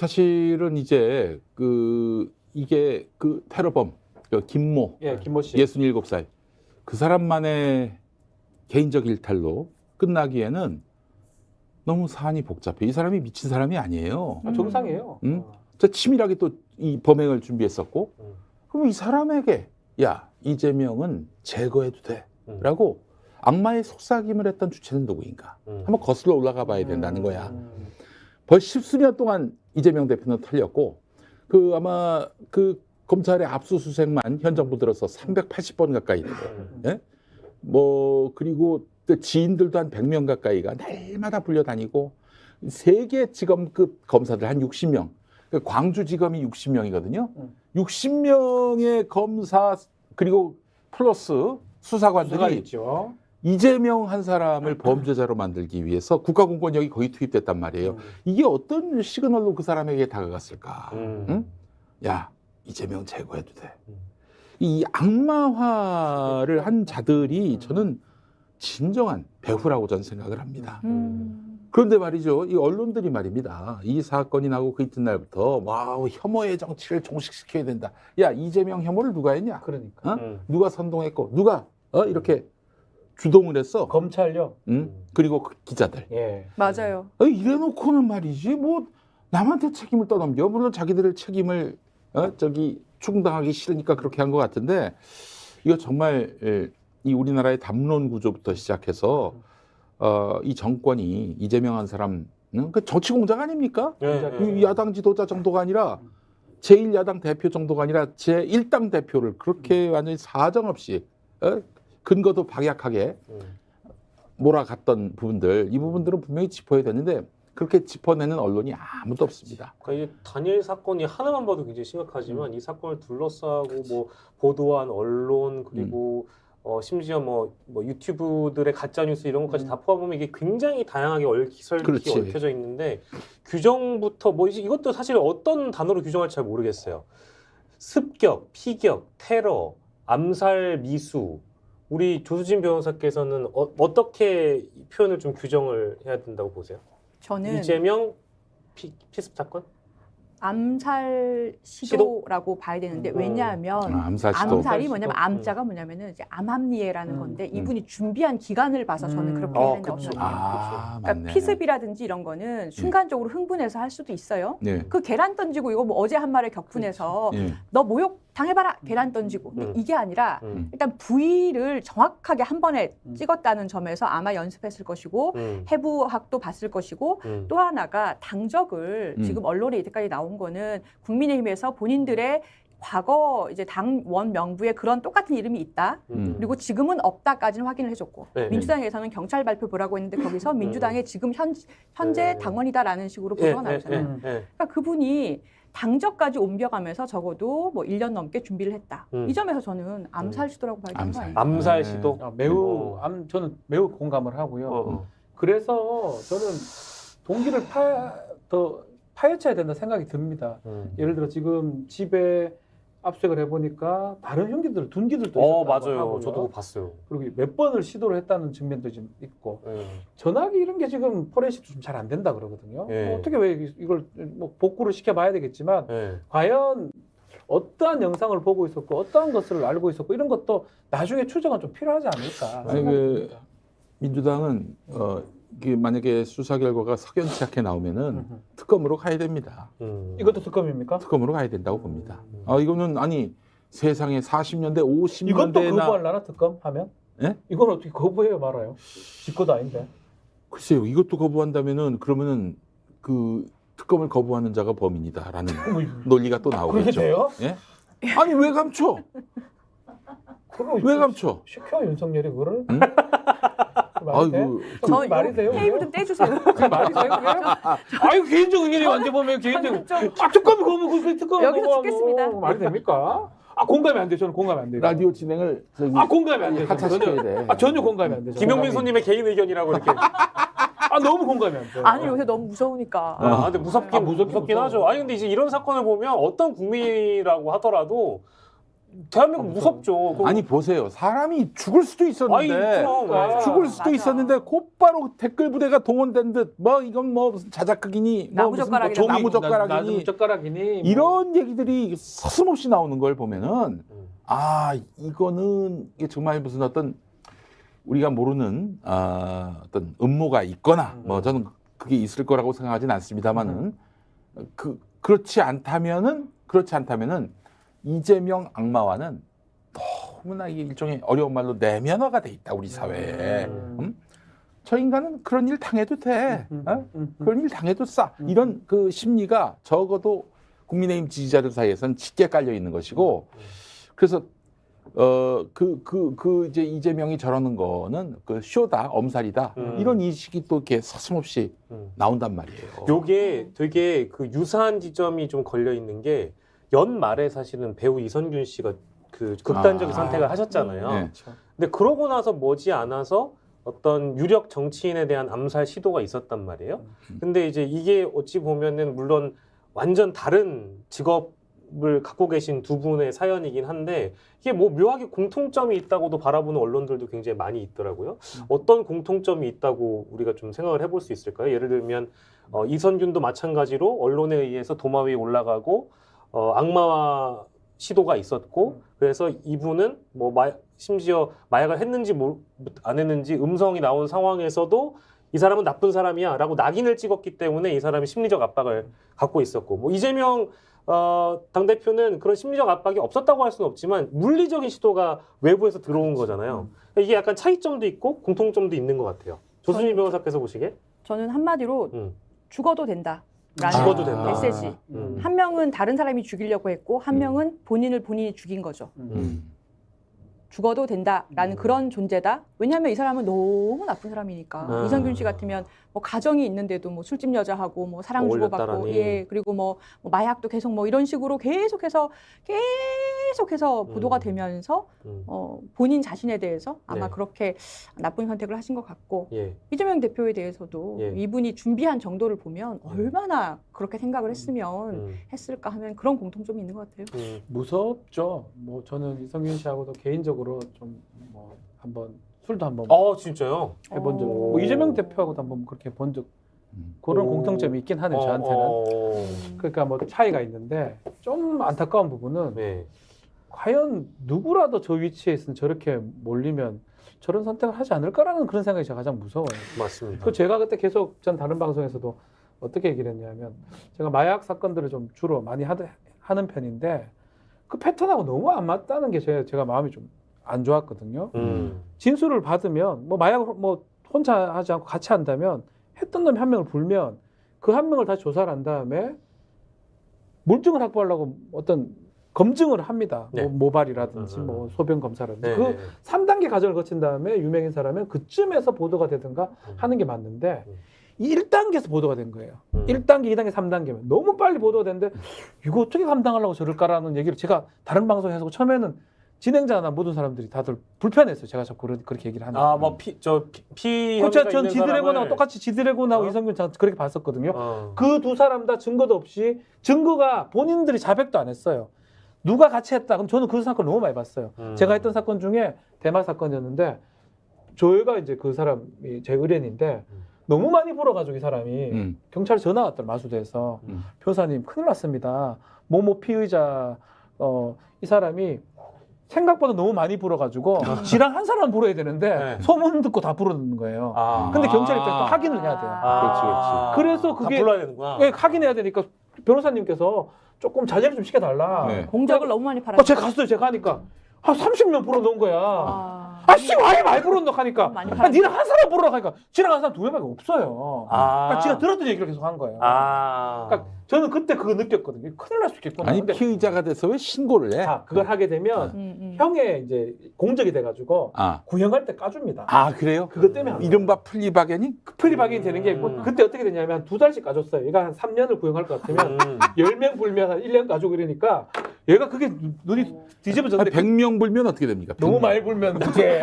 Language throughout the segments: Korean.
사실은 이제 이게 테러범 김모, 김모 씨. 67살 그 사람만의 개인적 일탈로 끝나기에는 너무 사안이 복잡해. 이 사람이 미친 사람이 아니에요. 정상이에요. 저 치밀하게 또 이 범행을 준비했었고, 그럼 이 사람에게 야 이재명은 제거해도 돼라고 악마의 속삭임을 했던 주체는 누구인가? 한번 거슬러 올라가 봐야 된다는 거야. 벌써 10수년 동안 이재명 대표는 털렸고, 아마 검찰의 압수수색만 현 정부 들어서 380번 가까이 되고, 예? 그리고 또 지인들도 한 100명 가까이가 날마다 불려다니고, 세계지검급 검사들 한 60명, 광주지검이 60명이거든요. 60명의 검사 그리고 플러스 수사관들이 있죠. 이재명 한 사람을 범죄자로 만들기 위해서 국가공권력이 거의 투입됐단 말이에요. 이게 어떤 시그널로 그 사람에게 다가갔을까? 응? 야, 이재명 제거해도 돼. 이 악마화를 한 자들이 저는 진정한 배후라고 저는 생각을 합니다. 그런데 말이죠, 이 언론들이 말입니다. 이 사건이 나고 그 이튿날부터 혐오의 정치를 종식시켜야 된다. 야, 이재명 혐오를 누가 했냐? 그러니까. 누가 선동했고 누가 이렇게 주동을 했어? 검찰요. 그리고 기자들. 예. 맞아요. 이래놓고는 말이지 남한테 책임을 떠넘겨. 물론 자기들의 책임을 추궁당하기 싫으니까 그렇게 한 것 같은데, 이거 정말 이 우리나라의 담론 구조부터 시작해서 이 정권이 이재명 한 사람 정치 공작 아닙니까? 이 야당 지도자 정도가 아니라 제1야당 대표 정도가 아니라 제1당 대표를 그렇게 완전히 사정없이 근거도 박약하게 몰아갔던 부분들, 이 부분들은 분명히 짚어야 되는데 그렇게 짚어내는 언론이 아무도 없습니다. 그러니까 이 단일 사건이 하나만 봐도 굉장히 심각하지만 이 사건을 둘러싸고 보도한 언론 그리고 심지어 유튜브들의 가짜 뉴스 이런 것까지 다 포함하면 이게 굉장히 다양하게 얽혀져 있는데, 규정부터 이것도 사실 어떤 단어로 규정할지 잘 모르겠어요. 습격, 피격, 테러, 암살, 미수. 우리 조수진 변호사께서는 어떻게 표현을 좀 규정을 해야 된다고 보세요? 저는 이재명 피습 사건? 암살 시도라고 봐야 되는데, 왜냐하면 암살 시도. 암살이 뭐냐면 암자가 뭐냐면은 이제 암합리에라는 건데, 이분이 준비한 기간을 봐서 저는 그렇게 해야 된다고 생각해요. 그러니까 맞네. 피습이라든지 이런 거는 순간적으로 흥분해서 할 수도 있어요. 네. 그 계란 던지고 이거 어제 한 말에 격분해서 너 모욕 당해봐라 계란 던지고, 근데 이게 아니라 일단 부위를 정확하게 한 번에 찍었다는 점에서 아마 연습했을 것이고 해부학도 봤을 것이고, 또 하나가 당적을 지금 언론에 이때까지 나온 거는 국민의힘에서 본인들의 과거 이제 당원 명부에 그런 똑같은 이름이 있다. 그리고 지금은 없다까지는 확인을 해줬고, 민주당에서는 경찰 발표 보라고 했는데 거기서 민주당의 지금 현재 당원이다라는 식으로 보도가 나오잖아요. 그러니까 그분이 당적까지 옮겨가면서 적어도 1년 넘게 준비를 했다. 이 점에서 저는 암살 시도라고 봐야 되는 거 아니에요? 암살 시도? 저는 매우 공감을 하고요. 그래서 저는 동기를 더 파헤쳐야 된다 생각이 듭니다. 예를 들어 지금 집에 압수색을 해보니까 다른 흉기들, 둔기들도 있었다고 맞아요. 하고요. 저도 그거 봤어요. 그리고 몇 번을 시도를 했다는 측면도 좀 있고, 전화기 이런 게 지금 포렌식도 좀 잘 안 된다 그러거든요. 어떻게 왜 이걸 복구를 시켜봐야 되겠지만, 과연 어떠한 영상을 보고 있었고 어떠한 것을 알고 있었고 이런 것도 나중에 추정은 좀 필요하지 않을까. 아니, 민주당은 만약에 수사 결과가 석연치 않게 나오면은 특검으로 가야 됩니다. 이것도 특검입니까? 특검으로 가야 된다고 봅니다. 이거는 세상에 40년대, 이것도 50년대나 거부하려나 특검 하면? 예? 이건 어떻게 거부해요 말아요? 지 것도 아닌데. 글쎄요, 이것도 거부한다면은 그러면은 특검을 거부하는 자가 범인이다라는 논리가 또 나오겠죠. 그게 돼요? 예? 아니 왜 감춰? 왜 감춰? 시켜 윤석열이 그거를? 응? 말이 돼? 저 말이 돼요? 테이블 좀 떼주세요. 그게 말이 돼요? 아이고 개인적 의견이 완전 보면 개인적. 특검이 거부 특검 여기서 죽겠습니다. 말이 됩니까? 공감이 안 돼. 저는 공감이 안 돼요. 라디오 진행을 공감이 안 돼. 하차시켜야 돼. 전혀 공감이 안 돼. 김용민 손님의 개인 의견이라고 이렇게. 너무 공감이 안 돼. 아니 요새 너무 무서우니까. 근데 무섭긴 하죠. 아니 근데 이제 이런 사건을 보면 어떤 국민이라고 하더라도 대한민국 무섭죠. 아니 보세요. 사람이 죽을 수도 있었는데 그럼. 죽을 수도 맞아. 있었는데 곧바로 댓글 부대가 동원된 듯 뭐 이건 뭐 무슨 자작극이니 뭐 무슨 뭐 나무젓가락이니, 나무젓가락이니 나무젓가락이니 이런 얘기들이 서슴없이 나오는 걸 보면은 아 이거는 이게 정말 무슨 어떤 우리가 모르는 어떤 음모가 있거나 뭐 저는 그게 있을 거라고 생각하진 않습니다만은 그렇지 않다면은 이재명 악마와는 너무나 이게 일종의 어려운 말로 내면화가 돼 있다 우리 사회에. 저 인간은 그런 일 당해도 돼. 그런 일 당해도 싸. 이런 그 심리가 적어도 국민의힘 지지자들 사이에서는 짙게 깔려 있는 것이고, 그래서 이제 이재명이 저러는 거는 그 쇼다, 엄살이다. 이런 인식이 또 이렇게 서슴없이 나온단 말이에요. 요게 되게 그 유사한 지점이 좀 걸려 있는 게 연말에 사실은 배우 이선균 씨가 그 극단적인 선택을 하셨잖아요. 네. 근데 그러고 나서 머지않아서 어떤 유력 정치인에 대한 암살 시도가 있었단 말이에요. 근데 이제 이게 어찌 보면은 물론 완전 다른 직업을 갖고 계신 두 분의 사연이긴 한데 이게 뭐 묘하게 공통점이 있다고도 바라보는 언론들도 굉장히 많이 있더라고요. 어떤 공통점이 있다고 우리가 좀 생각을 해볼 수 있을까요? 예를 들면 이선균도 마찬가지로 언론에 의해서 도마 위에 올라가고 악마화 시도가 있었고 그래서 이분은 뭐 심지어 마약을 했는지 안 했는지 음성이 나온 상황에서도 이 사람은 나쁜 사람이야 라고 낙인을 찍었기 때문에 이 사람이 심리적 압박을 갖고 있었고 뭐 이재명 당대표는 그런 심리적 압박이 없었다고 할 수는 없지만 물리적인 시도가 외부에서 들어온 거잖아요. 이게 약간 차이점도 있고 공통점도 있는 것 같아요. 조순희 변호사께서 보시기에? 저는 한마디로 죽어도 된다. 라는 죽어도 된다. 메시지. 한 명은 다른 사람이 죽이려고 했고 한 명은 본인이 죽인 거죠. 죽어도 된다라는 그런 존재다. 왜냐하면 이 사람은 너무 나쁜 사람이니까. 이선균 씨 같으면 뭐 가정이 있는데도 뭐 술집 여자하고 뭐 사랑 주고받고 예 그리고 뭐 마약도 계속 뭐 이런 식으로 계속해서 보도가 되면서 본인 자신에 대해서 아마 그렇게 나쁜 선택을 하신 것 같고 이재명 대표에 대해서도 이분이 준비한 정도를 보면 얼마나 그렇게 생각을 했으면 했을까 하면 그런 공통점이 있는 것 같아요. 무섭죠. 뭐 저는 이성균 씨하고도 개인적으로 좀 뭐 한번 술도 한번 진짜요? 해본 적. 뭐 이재명 대표하고도 한번 그렇게 본 적. 그런 공통점이 있긴 하네요. 저한테는. 그러니까 뭐 차이가 있는데 좀 안타까운 부분은 과연 누구라도 저 위치에 있으면 저렇게 몰리면 저런 선택을 하지 않을까라는 그런 생각이 제가 가장 무서워요. 맞습니다. 그 제가 그때 계속 전 다른 방송에서도 어떻게 얘기를 했냐면 제가 마약 사건들을 좀 주로 많이 하는 편인데 그 패턴하고 너무 안 맞다는 게 제가 마음이 좀 안 좋았거든요. 진술을 받으면 뭐 마약을 뭐 혼자 하지 않고 같이 한다면 했던 놈이 한 명을 불면 그 한 명을 다시 조사를 한 다음에 물증을 확보하려고 어떤 검증을 합니다. 뭐 모발이라든지 뭐 소변 검사라든지 그 3단계 과정을 거친 다음에 유명인 사람은 그쯤에서 보도가 되든가 하는 게 맞는데 1단계에서 보도가 된 거예요. 1단계, 2단계, 3단계면 너무 빨리 보도가 됐는데 이거 어떻게 감당하려고 저럴까라는 얘기를 제가 다른 방송에서 처음에는 진행자나 모든 사람들이 다들 불편했어요. 제가 자꾸 그렇게 얘기를 하니까. 그렇죠. 전 지드래곤하고 똑같이 지드래곤하고 이성균 그렇게 봤었거든요. 그 두 사람 다 증거도 없이 증거가 본인들이 자백도 안 했어요. 누가 같이 했다. 그럼 저는 그 사건 너무 많이 봤어요. 제가 했던 사건 중에 대마 사건이었는데 저희가 이제 그 사람이 제 의뢰인인데 너무 많이 불어가지고 이 사람이 경찰에 전화 왔더라 마수대에서 변호사님 큰일 났습니다. 모모 피의자 이 사람이 생각보다 너무 많이 불어가지고 지랑 한 사람 불어야 되는데 소문 듣고 다 불어넣는 거예요. 근데 경찰 입장에서 또 확인을 해야 돼요. 그래서 그게 다 불러야 되는구나. 확인해야 되니까 변호사님께서 조금 자제를 좀 시켜달라. 공적을 너무 많이 팔았어요. 제가 갔어요. 제가 하니까 한 30명 불어넣은 거야. 씨, 왜 많이 불어넣어 하니까. 니랑 한 사람 불어넣어 하니까 지랑 한 사람 두 명밖에 없어요. 그러니까 지가 들었던 얘기를 계속 한 거예요. 그러니까 저는 그때 그거 느꼈거든요. 큰일 날 수 있겠구나. 아니 피의자가 돼서 왜 신고를 해? 자, 그걸 하게 되면 형의 이제 공적이 돼가지고 구형할 때 까줍니다. 그래요? 그것 때문에 이른바 플리바겐이? 플리바겐이 되는 게 그때 어떻게 되냐면 한 2달씩 까줬어요. 얘가 한 3년을 구형할 것 같으면 10명 불면 한 1년 까주고 이러니까 얘가 그게 눈이 뒤집어졌는데 100명 불면 어떻게 됩니까? 너무 100명. 많이 불면 무죄.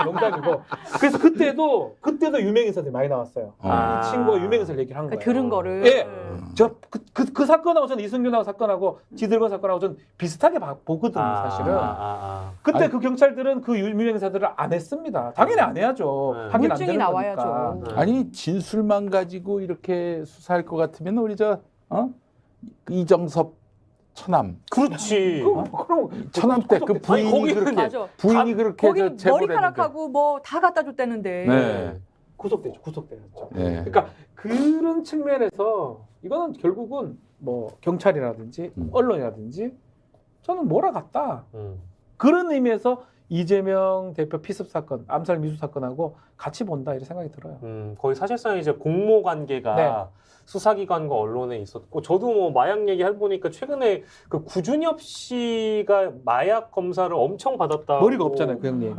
농담이고. 그래서 그때도 유명 인사들이 많이 나왔어요. 아. 이 친구가 유명 인사를 얘기를 한 거예요. 들은 거를. 예. 그 사건하고 저는 이승균하고 사건하고 지들건 사건하고 전 비슷하게 보거든요, 사실은. 그때 아니, 그 경찰들은 그 유명 인사들을 안 했습니다. 당연히 안 해야죠. 네. 확인 안 물증이 되는 나와야죠. 거니까. 아니 진술만 가지고 이렇게 수사할 것 같으면 우리 이정섭 처남 그렇지. 그럼 처남 때 그 부인이 거기는 그렇게 맞아. 부인이 그렇게 거기 저 제보를 머리카락하고 뭐 다 갖다 줬다는데. 네. 구속되었죠. 네. 그러니까 그런 측면에서 이거는 결국은 뭐 경찰이라든지 언론이라든지 저는 몰아갔다. 그런 의미에서 이재명 대표 피습 사건, 암살 미수 사건하고 같이 본다 이런 생각이 들어요. 거의 사실상 이제 공모 관계가 네. 수사기관과 언론에 있었고, 저도 뭐 마약 얘기 해보니까 최근에 그 구준엽 씨가 마약 검사를 엄청 받았다. 머리가 없잖아요, 그 형님.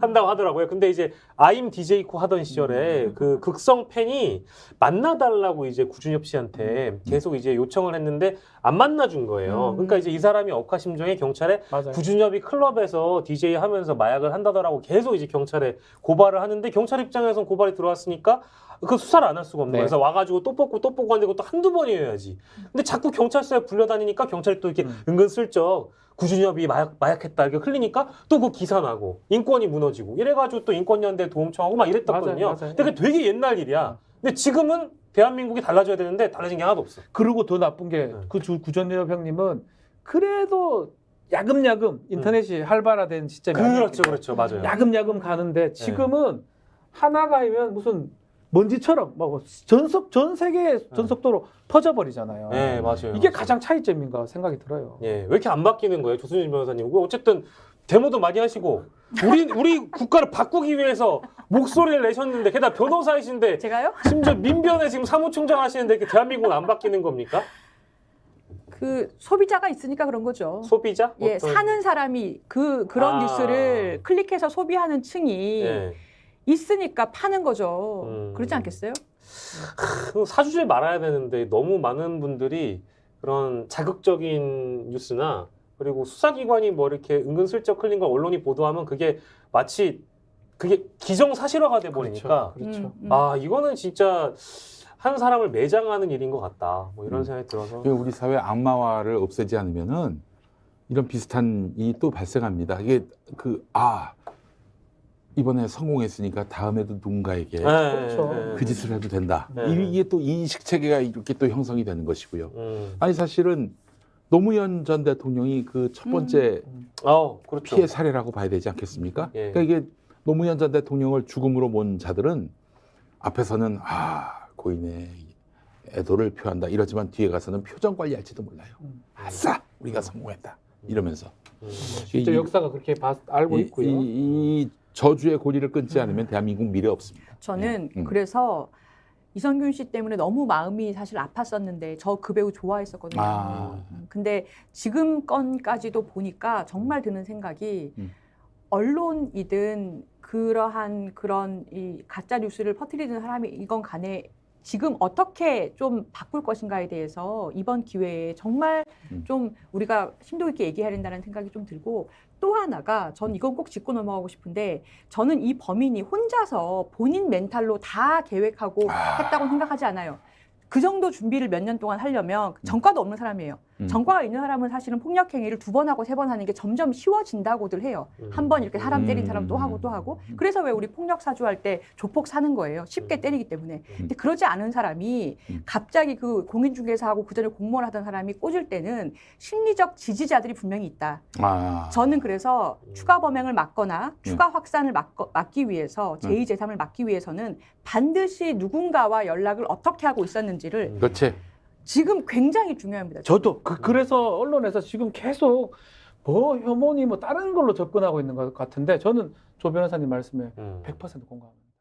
한다고 하더라고요. 근데 이제 아임 DJ코 하던 시절에 그 극성 팬이 만나달라고 이제 구준엽 씨한테 계속 이제 요청을 했는데 안 만나준 거예요. 그러니까 이제 이 사람이 억하심정에 경찰에 맞아요. 구준엽이 클럽에서 DJ 하면서 마약을 한다더라고 계속 이제 경찰에 고발을 하는데, 경찰 입장에서는 고발이 들어왔으니까 그 수사를 안 할 수가 없는 거예요. 네. 그래서 와가지고 또 뽑고 하는데 또 한두 번이어야지. 근데 자꾸 경찰서에 불려다니니까 경찰이 또 이렇게 은근슬쩍 구준엽이 마약했다 이렇게 흘리니까 또 그 기사 나고 인권이 무너지고 이래가지고 또 인권연대 도움 청하고 막 이랬었거든요. 맞아요. 근데 그게 되게 옛날 일이야. 근데 지금은 대한민국이 달라져야 되는데 달라진 게 하나도 없어. 그리고 더 나쁜 게 그 구준엽 형님은 그래도 야금야금 인터넷이 활발화된 시점이 그렇죠, 맞아요. 야금야금 가는데 지금은 하나가이면 무슨 먼지처럼 막 전 세계 전속도로 퍼져버리잖아요. 네, 맞아요. 이게 가장 차이점인가 생각이 들어요. 예, 왜 이렇게 안 바뀌는 거예요, 조순진 변호사님? 어쨌든 데모도 많이 하시고 우리 국가를 바꾸기 위해서 목소리를 내셨는데, 게다가 변호사이신데 제가요? 심지어 민변에 지금 사무총장 하시는데 이렇게 대한민국은 안 바뀌는 겁니까? 그 소비자가 있으니까 그런 거죠. 소비자? 예, 어떤- 사는 사람이 그런 뉴스를 클릭해서 소비하는 층이 예. 있으니까 파는 거죠. 그렇지 않겠어요? 사주지 말아야 되는데 너무 많은 분들이 그런 자극적인 뉴스나 그리고 수사기관이 뭐 이렇게 은근슬쩍 흘린 걸 언론이 보도하면 그게 마치 그게 기정사실화가 돼 버리니까 그렇죠. 아, 이거는 진짜 한 사람을 매장하는 일인 것 같다. 뭐 이런 생각이 들어서. 우리 사회 악마화를 없애지 않으면은 이런 비슷한 일이 또 발생합니다. 이게 이번에 성공했으니까 다음에도 누군가에게 그렇죠. 그 짓을 해도 된다. 네. 이게 또 인식 체계가 이렇게 또 형성이 되는 것이고요. 음. 아니 사실은 노무현 전 대통령이 그 첫 번째 그렇죠. 피해 사례라고 봐야 되지 않겠습니까? 예. 그러니까 이게 노무현 전 대통령을 죽음으로 몬 자들은 앞에서는 고인의 애도를 표한다 이러지만 뒤에 가서는 표정 관리할지도 몰라요. 아싸 우리가 성공했다 이러면서 진짜 역사가 그렇게 알고 있고요. 이 저주의 고리를 끊지 않으면 대한민국 미래 없습니다. 저는 그래서 이성균 씨 때문에 너무 마음이 사실 아팠었는데 저 그 배우 좋아했었거든요. 근데 지금 건까지도 보니까 정말 드는 생각이 언론이든 그러한 그런 이 가짜 뉴스를 퍼뜨리는 사람이 이건 간에 지금 어떻게 좀 바꿀 것인가에 대해서 이번 기회에 정말 좀 우리가 심도 있게 얘기해야 된다는 생각이 좀 들고, 또 하나가 전 이건 꼭 짚고 넘어가고 싶은데, 저는 이 범인이 혼자서 본인 멘탈로 다 계획하고 했다고 생각하지 않아요. 그 정도 준비를 몇 년 동안 하려면 전과도 없는 사람이에요. 전과가 있는 사람은 사실은 폭력 행위를 2번 하고 3번 하는 게 점점 쉬워진다고들 해요. 한 번 이렇게 사람 때린 사람 또 하고 또 하고. 그래서 왜 우리 폭력 사주할 때 조폭 사는 거예요. 쉽게 때리기 때문에. 근데 그러지 않은 사람이 갑자기 그 공인중개사하고 그전에 공무원 하던 사람이 꽂을 때는 심리적 지지자들이 분명히 있다. 저는 그래서 추가 범행을 막거나 추가 확산을 막기 위해서 제2제3을 막기 위해서는 반드시 누군가와 연락을 어떻게 하고 있었는지를 그렇지. 지금 굉장히 중요합니다. 저도 그래서 언론에서 지금 계속 뭐 혐오니 뭐 다른 걸로 접근하고 있는 것 같은데, 저는 조 변호사님 말씀에 100% 공감합니다.